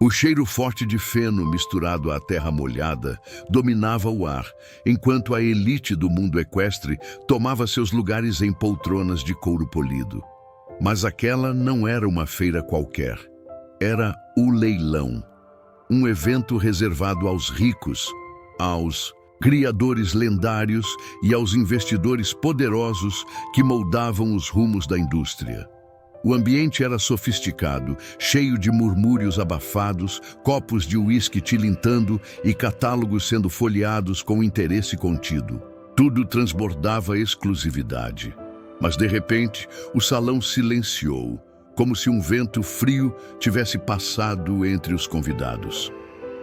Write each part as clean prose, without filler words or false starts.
O cheiro forte de feno misturado à terra molhada dominava o ar, enquanto a elite do mundo equestre tomava seus lugares em poltronas de couro polido. Mas aquela não era uma feira qualquer. Era o leilão, um evento reservado aos ricos, aos criadores lendários e aos investidores poderosos que moldavam os rumos da indústria. O ambiente era sofisticado, cheio de murmúrios abafados, copos de uísque tilintando e catálogos sendo folheados com interesse contido. Tudo transbordava exclusividade. Mas, de repente, o salão silenciou, como se um vento frio tivesse passado entre os convidados.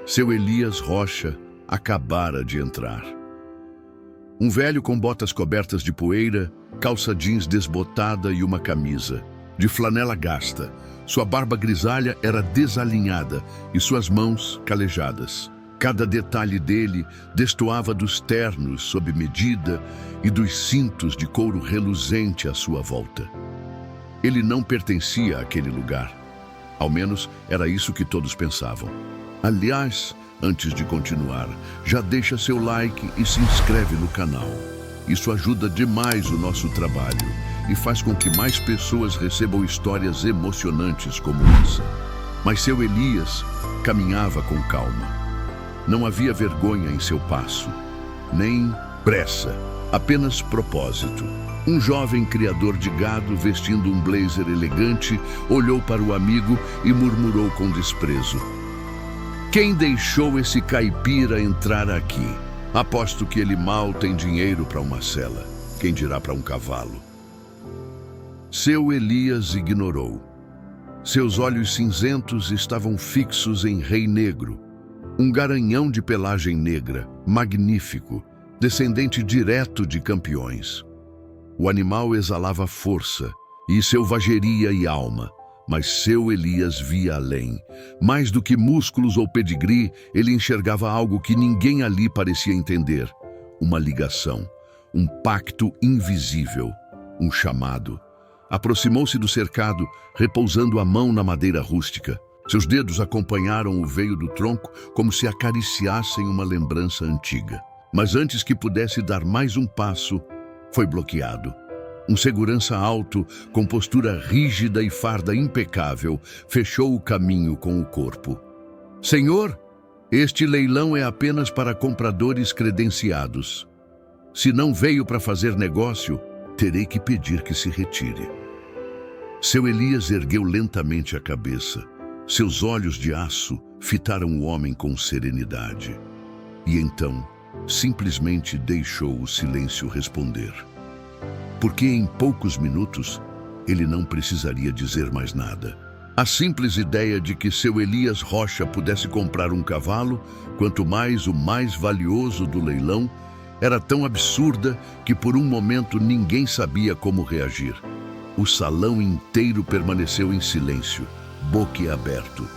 Seu Elias Rocha acabara de entrar. Um velho com botas cobertas de poeira, calça jeans desbotada e uma camisa de flanela gasta. Sua barba grisalha era desalinhada e suas mãos calejadas. Cada detalhe dele destoava dos ternos sob medida e dos cintos de couro reluzente à sua volta. Ele não pertencia àquele lugar. Ao menos era isso que todos pensavam. Aliás, antes de continuar, já deixa seu like e se inscreve no canal. Isso ajuda demais o nosso trabalho e faz com que mais pessoas recebam histórias emocionantes como essa. Mas seu Elias caminhava com calma. Não havia vergonha em seu passo, nem pressa, apenas propósito. Um jovem criador de gado, vestindo um blazer elegante, olhou para o amigo e murmurou com desprezo: "Quem deixou esse caipira entrar aqui? Aposto que ele mal tem dinheiro para uma sela. Quem dirá para um cavalo?" Seu Elias ignorou. Seus olhos cinzentos estavam fixos em Rei Negro, um garanhão de pelagem negra, magnífico, descendente direto de campeões. O animal exalava força e selvageria e alma, mas seu Elias via além. Mais do que músculos ou pedigree, ele enxergava algo que ninguém ali parecia entender: uma ligação, um pacto invisível, um chamado. Aproximou-se do cercado, repousando a mão na madeira rústica. Seus dedos acompanharam o veio do tronco como se acariciassem uma lembrança antiga. Mas antes que pudesse dar mais um passo, foi bloqueado. Um segurança alto, com postura rígida e farda impecável, fechou o caminho com o corpo. "Senhor, este leilão é apenas para compradores credenciados. Se não veio para fazer negócio, terei que pedir que se retire." Seu Elias ergueu lentamente a cabeça. Seus olhos de aço fitaram o homem com serenidade. E então, simplesmente deixou o silêncio responder. Porque em poucos minutos, ele não precisaria dizer mais nada. A simples ideia de que seu Elias Rocha pudesse comprar um cavalo, quanto mais o mais valioso do leilão, era tão absurda que por um momento ninguém sabia como reagir. O salão inteiro permaneceu em silêncio, boquiaberto.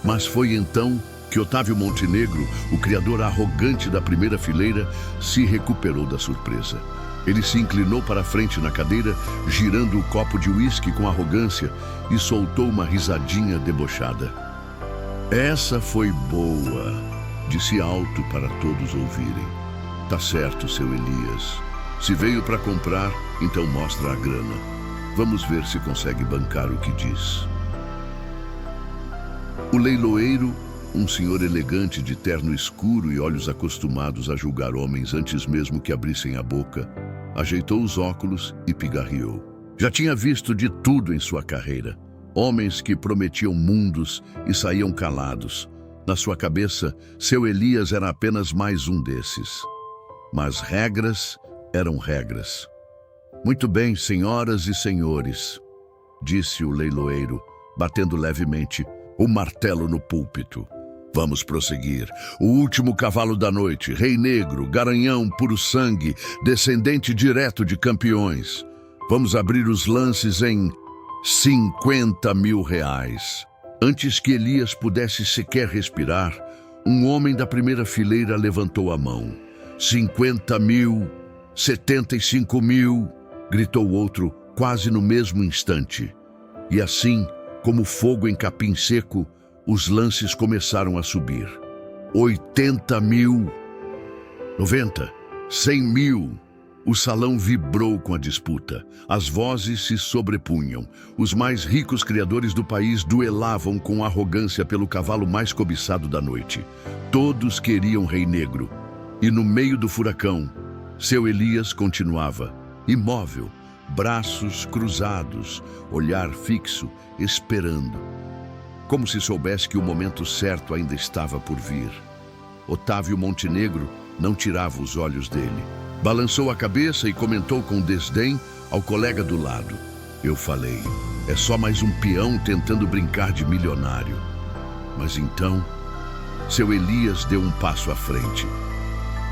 Mas foi então que Otávio Montenegro, o criador arrogante da primeira fileira, se recuperou da surpresa. Ele se inclinou para a frente na cadeira, girando o copo de uísque com arrogância, e soltou uma risadinha debochada. "Essa foi boa", disse alto para todos ouvirem. "Tá certo, seu Elias. Se veio para comprar, então mostra a grana. Vamos ver se consegue bancar o que diz." O leiloeiro, um senhor elegante de terno escuro e olhos acostumados a julgar homens antes mesmo que abrissem a boca, ajeitou os óculos e pigarreou. Já tinha visto de tudo em sua carreira. Homens que prometiam mundos e saíam calados. Na sua cabeça, seu Elias era apenas mais um desses. Mas regras eram regras. "Muito bem, senhoras e senhores", disse o leiloeiro, batendo levemente o martelo no púlpito. "Vamos prosseguir. O último cavalo da noite, Rei Negro, garanhão puro sangue, descendente direto de campeões. Vamos abrir os lances em R$50.000. Antes que Elias pudesse sequer respirar, um homem da primeira fileira levantou a mão. 50.000, 75.000, gritou outro quase no mesmo instante. E assim, como fogo em capim seco, Os lances começaram a subir. 80.000, 90, 100.000. O salão vibrou com a disputa. As vozes se sobrepunham. Os mais ricos criadores do país duelavam com arrogância pelo cavalo mais cobiçado da noite. Todos queriam Rei Negro. E no meio do furacão, seu Elias continuava, imóvel, braços cruzados, olhar fixo, esperando. Como se soubesse que o momento certo ainda estava por vir. Otávio Montenegro não tirava os olhos dele. Balançou a cabeça e comentou com desdém ao colega do lado. Eu falei, é só mais um peão tentando brincar de milionário. Mas então, seu Elias deu um passo à frente.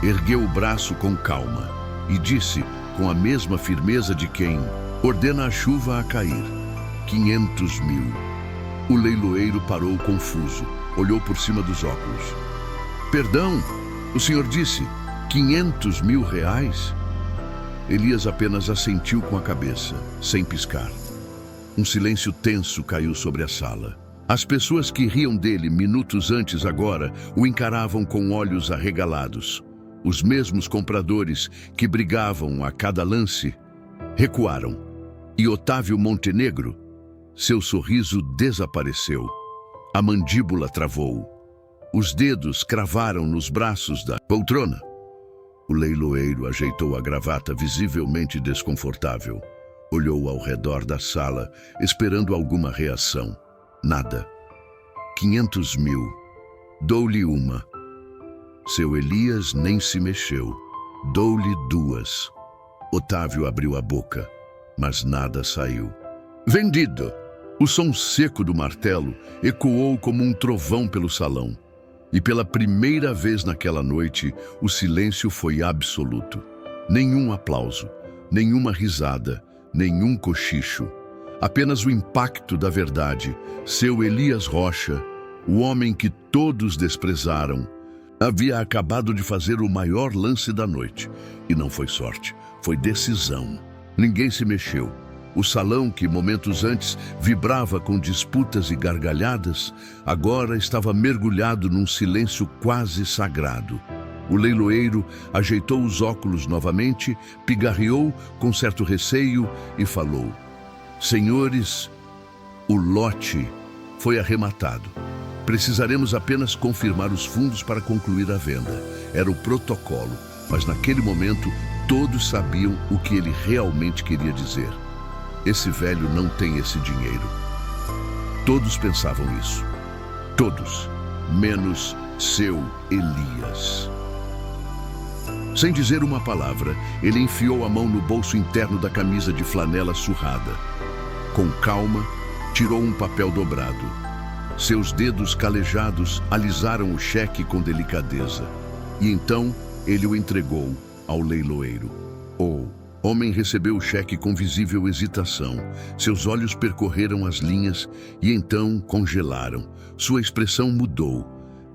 Ergueu o braço com calma e disse, com a mesma firmeza de quem ordena a chuva a cair, 500.000. O leiloeiro parou confuso, olhou por cima dos óculos. Perdão, o senhor disse 500.000 reais? Elias apenas assentiu com a cabeça, sem piscar. Um silêncio tenso caiu sobre a sala. As pessoas que riam dele minutos antes agora o encaravam com olhos arregalados. Os mesmos compradores que brigavam a cada lance recuaram. E Otávio Montenegro, seu sorriso desapareceu. A mandíbula travou. Os dedos cravaram nos braços da poltrona. O leiloeiro ajeitou a gravata visivelmente desconfortável. Olhou ao redor da sala, esperando alguma reação. Nada. 500.000. Dou-lhe uma. Seu Elias nem se mexeu. Dou-lhe duas. Otávio abriu a boca, mas nada saiu. Vendido! O som seco do martelo ecoou como um trovão pelo salão. E pela primeira vez naquela noite, o silêncio foi absoluto. Nenhum aplauso, nenhuma risada, nenhum cochicho. Apenas o impacto da verdade. Seu Elias Rocha, o homem que todos desprezaram, havia acabado de fazer o maior lance da noite. E não foi sorte, foi decisão. Ninguém se mexeu. O salão, que momentos antes vibrava com disputas e gargalhadas, agora estava mergulhado num silêncio quase sagrado. O leiloeiro ajeitou os óculos novamente, pigarreou com certo receio e falou: Senhores, o lote foi arrematado. Precisaremos apenas confirmar os fundos para concluir a venda. Era o protocolo, mas naquele momento todos sabiam o que ele realmente queria dizer. Esse velho não tem esse dinheiro. Todos pensavam isso. Todos, menos seu Elias. Sem dizer uma palavra, ele enfiou a mão no bolso interno da camisa de flanela surrada. Com calma, tirou um papel dobrado. Seus dedos calejados alisaram o cheque com delicadeza. E então, ele o entregou ao leiloeiro. O homem recebeu o cheque com visível hesitação. Seus olhos percorreram as linhas e então congelaram. Sua expressão mudou.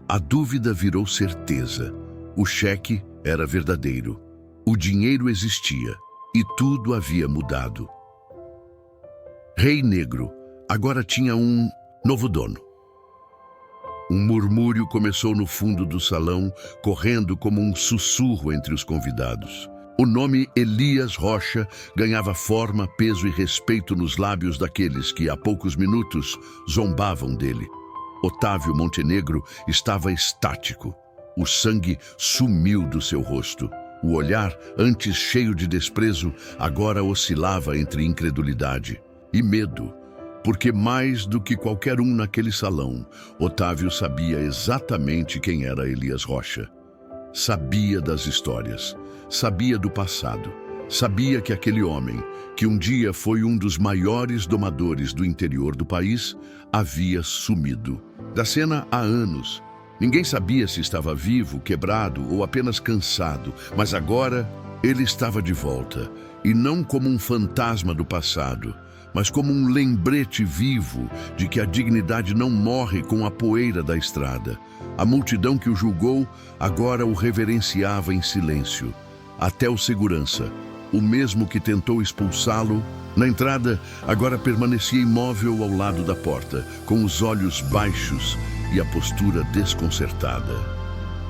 A dúvida virou certeza. O cheque era verdadeiro. O dinheiro existia e tudo havia mudado. Rei Negro agora tinha um novo dono. Um murmúrio começou no fundo do salão, correndo como um sussurro entre os convidados. O nome Elias Rocha ganhava forma, peso e respeito nos lábios daqueles que há poucos minutos zombavam dele. Otávio Montenegro estava estático. O sangue sumiu do seu rosto. O olhar, antes cheio de desprezo, agora oscilava entre incredulidade e medo. Porque mais do que qualquer um naquele salão, Otávio sabia exatamente quem era Elias Rocha. Sabia das histórias, sabia do passado, sabia que aquele homem, que um dia foi um dos maiores domadores do interior do país, havia sumido da cena há anos. Ninguém sabia se estava vivo, quebrado ou apenas cansado, mas agora ele estava de volta, e não como um fantasma do passado, mas como um lembrete vivo de que a dignidade não morre com a poeira da estrada. A multidão que o julgou agora o reverenciava em silêncio. Até o segurança, o mesmo que tentou expulsá-lo, na entrada agora permanecia imóvel ao lado da porta, com os olhos baixos e a postura desconcertada.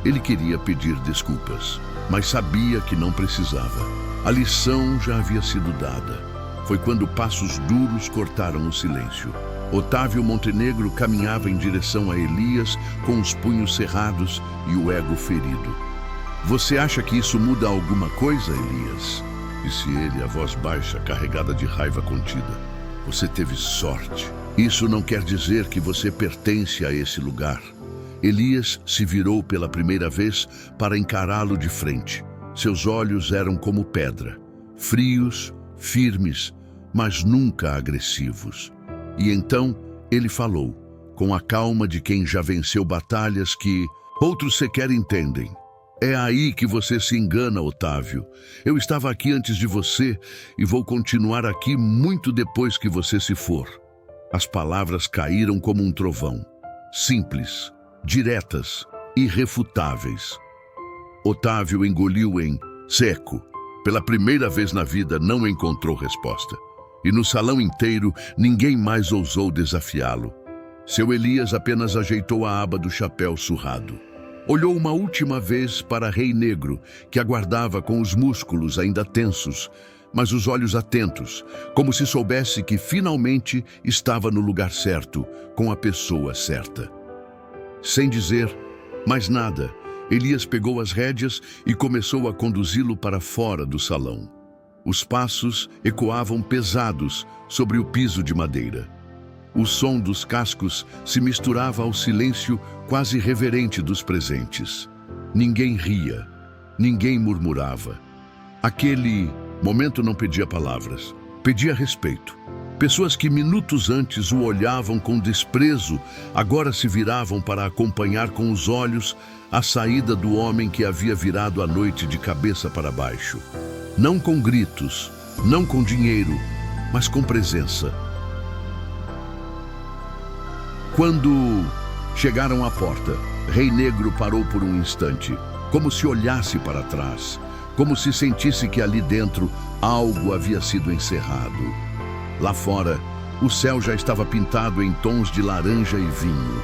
Ele queria pedir desculpas, mas sabia que não precisava. A lição já havia sido dada. Foi quando passos duros cortaram o silêncio. Otávio Montenegro caminhava em direção a Elias com os punhos cerrados e o ego ferido. "Você acha que isso muda alguma coisa, Elias?" disse ele, a voz baixa, carregada de raiva contida. "Você teve sorte. Isso não quer dizer que você pertence a esse lugar." Elias se virou pela primeira vez para encará-lo de frente. Seus olhos eram como pedra, frios, firmes, mas nunca agressivos. E então ele falou, com a calma de quem já venceu batalhas que outros sequer entendem. "É aí que você se engana, Otávio. Eu estava aqui antes de você e vou continuar aqui muito depois que você se for." As palavras caíram como um trovão. Simples, diretas, irrefutáveis. Otávio engoliu em seco. Pela primeira vez na vida não encontrou resposta. E no salão inteiro ninguém mais ousou desafiá-lo. Seu Elias apenas ajeitou a aba do chapéu surrado. Olhou uma última vez para Rei Negro, que aguardava com os músculos ainda tensos, mas os olhos atentos, como se soubesse que finalmente estava no lugar certo, com a pessoa certa. Sem dizer mais nada, Elias pegou as rédeas e começou a conduzi-lo para fora do salão. Os passos ecoavam pesados sobre o piso de madeira. O som dos cascos se misturava ao silêncio quase reverente dos presentes. Ninguém ria, ninguém murmurava. Aquele momento não pedia palavras, pedia respeito. Pessoas que minutos antes o olhavam com desprezo, agora se viravam para acompanhar com os olhos a saída do homem que havia virado a noite de cabeça para baixo. Não com gritos, não com dinheiro, mas com presença. Quando chegaram à porta, Rei Negro parou por um instante, como se olhasse para trás, como se sentisse que ali dentro algo havia sido encerrado. Lá fora, o céu já estava pintado em tons de laranja e vinho.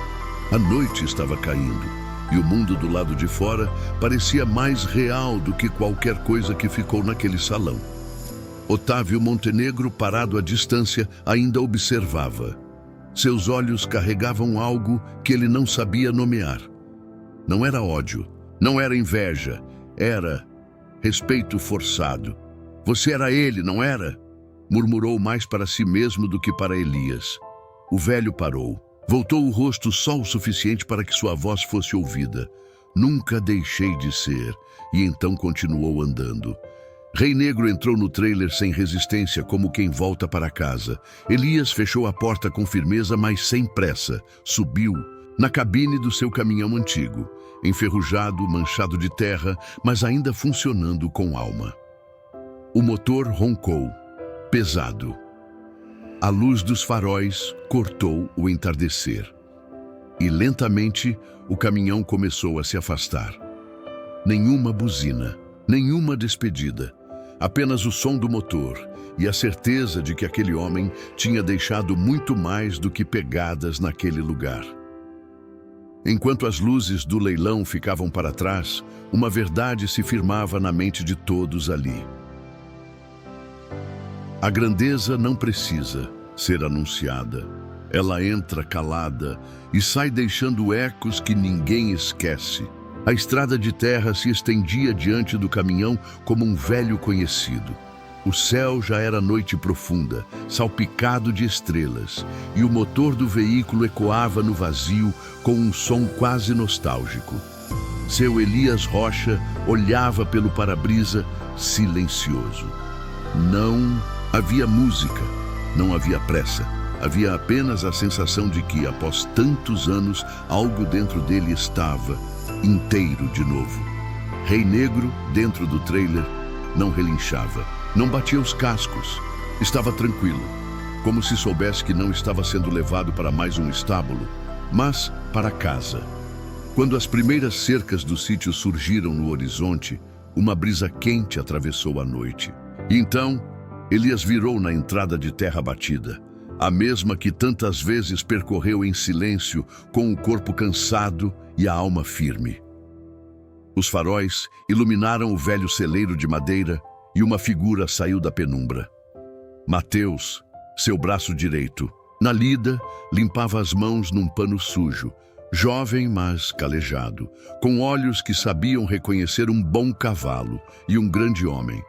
A noite estava caindo, e o mundo do lado de fora parecia mais real do que qualquer coisa que ficou naquele salão. Otávio Montenegro, parado à distância, ainda observava. Seus olhos carregavam algo que ele não sabia nomear. Não era ódio, não era inveja, era respeito forçado. "Você era ele, não era?" murmurou mais para si mesmo do que para Elias. O velho parou. Voltou o rosto só o suficiente para que sua voz fosse ouvida. "Nunca deixei de ser." E então continuou andando. Rei Negro entrou no trailer sem resistência, como quem volta para casa. Elias fechou a porta com firmeza, mas sem pressa. Subiu na cabine do seu caminhão antigo, enferrujado, manchado de terra, mas ainda funcionando com alma. O motor roncou, pesado. A luz dos faróis cortou o entardecer. E lentamente o caminhão começou a se afastar. Nenhuma buzina, nenhuma despedida. Apenas o som do motor e a certeza de que aquele homem tinha deixado muito mais do que pegadas naquele lugar. Enquanto as luzes do leilão ficavam para trás, uma verdade se firmava na mente de todos ali. A grandeza não precisa ser anunciada. Ela entra calada e sai deixando ecos que ninguém esquece. A estrada de terra se estendia diante do caminhão como um velho conhecido. O céu já era noite profunda, salpicado de estrelas, e o motor do veículo ecoava no vazio com um som quase nostálgico. Seu Elias Rocha olhava pelo para-brisa silencioso. Não havia música, não havia pressa. Havia apenas a sensação de que, após tantos anos, algo dentro dele estava inteiro de novo. Rei Negro, dentro do trailer, não relinchava, não batia os cascos. Estava tranquilo, como se soubesse que não estava sendo levado para mais um estábulo, mas para casa. Quando as primeiras cercas do sítio surgiram no horizonte, uma brisa quente atravessou a noite. E então, Elias virou na entrada de terra batida, a mesma que tantas vezes percorreu em silêncio, com o corpo cansado e a alma firme. Os faróis iluminaram o velho celeiro de madeira e uma figura saiu da penumbra. Mateus, seu braço direito, na lida, limpava as mãos num pano sujo, jovem mas calejado, com olhos que sabiam reconhecer um bom cavalo e um grande homem.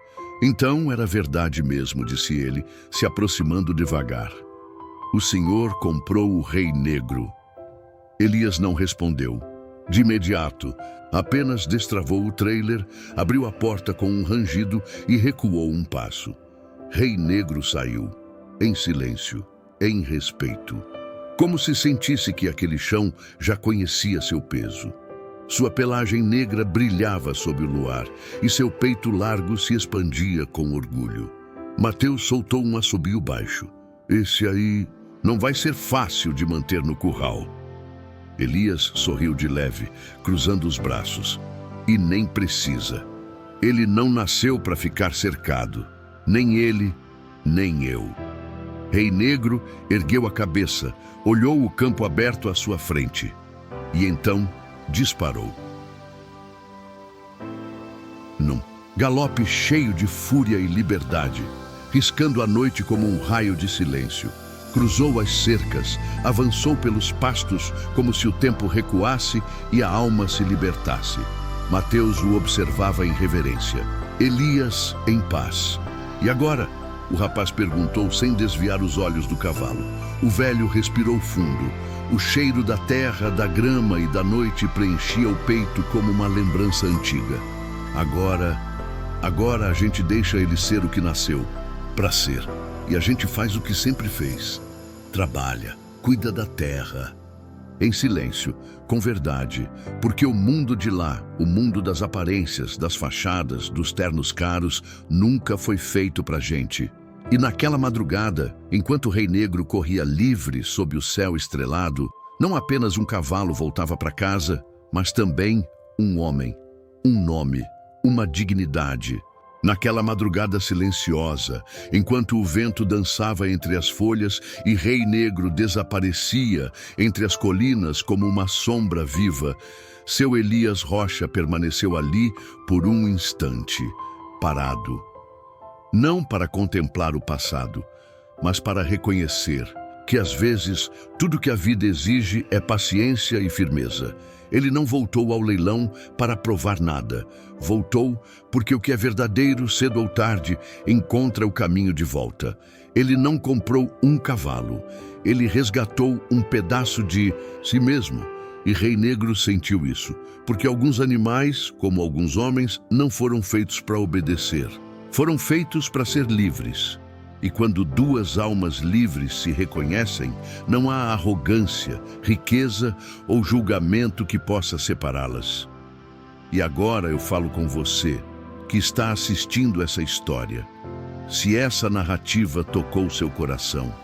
Então era verdade mesmo, disse ele, se aproximando devagar. O Senhor comprou o Rei Negro. Elias não respondeu. De imediato, apenas destravou o trailer, abriu a porta com um rangido e recuou um passo. Rei Negro saiu, em silêncio, em respeito, como se sentisse que aquele chão já conhecia seu peso. Sua pelagem negra brilhava sob o luar e seu peito largo se expandia com orgulho. Mateus soltou um assobio baixo. Esse aí não vai ser fácil de manter no curral. Elias sorriu de leve, cruzando os braços. E nem precisa. Ele não nasceu para ficar cercado. Nem ele, nem eu. Rei Negro ergueu a cabeça, olhou o campo aberto à sua frente. E então disparou. Num galope cheio de fúria e liberdade, riscando a noite como um raio de silêncio, cruzou as cercas, avançou pelos pastos como se o tempo recuasse e a alma se libertasse. Mateus o observava em reverência, Elias em paz. E agora? O rapaz perguntou sem desviar os olhos do cavalo. O velho respirou fundo. O cheiro da terra, da grama e da noite preenchia o peito como uma lembrança antiga. Agora a gente deixa ele ser o que nasceu, para ser. E a gente faz o que sempre fez. Trabalha, cuida da terra. Em silêncio, com verdade, porque o mundo de lá, o mundo das aparências, das fachadas, dos ternos caros, nunca foi feito pra gente. E naquela madrugada, enquanto o Rei Negro corria livre sob o céu estrelado, não apenas um cavalo voltava para casa, mas também um homem, um nome, uma dignidade. Naquela madrugada silenciosa, enquanto o vento dançava entre as folhas e Rei Negro desaparecia entre as colinas como uma sombra viva, seu Elias Rocha permaneceu ali por um instante, parado. Não para contemplar o passado, mas para reconhecer que às vezes tudo que a vida exige é paciência e firmeza. Ele não voltou ao leilão para provar nada. Voltou porque o que é verdadeiro, cedo ou tarde, encontra o caminho de volta. Ele não comprou um cavalo. Ele resgatou um pedaço de si mesmo. E Rei Negro sentiu isso, porque alguns animais, como alguns homens, não foram feitos para obedecer. Foram feitos para ser livres. E quando duas almas livres se reconhecem, não há arrogância, riqueza ou julgamento que possa separá-las. E agora eu falo com você, que está assistindo essa história. Se essa narrativa tocou seu coração,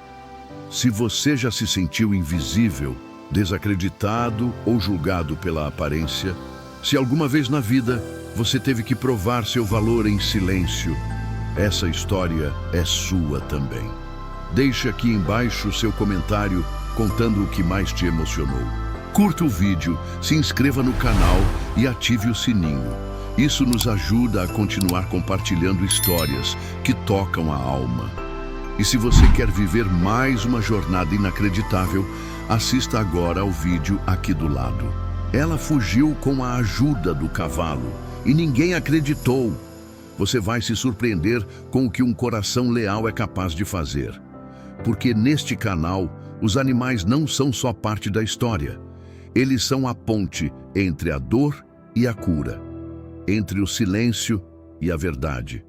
se você já se sentiu invisível, desacreditado ou julgado pela aparência, se alguma vez na vida você teve que provar seu valor em silêncio, essa história é sua também. Deixe aqui embaixo seu comentário contando o que mais te emocionou. Curta o vídeo, se inscreva no canal e ative o sininho. Isso nos ajuda a continuar compartilhando histórias que tocam a alma. E se você quer viver mais uma jornada inacreditável, assista agora ao vídeo aqui do lado. Ela fugiu com a ajuda do cavalo e ninguém acreditou. Você vai se surpreender com o que um coração leal é capaz de fazer. Porque neste canal, os animais não são só parte da história. Eles são a ponte entre a dor e a cura, entre o silêncio e a verdade.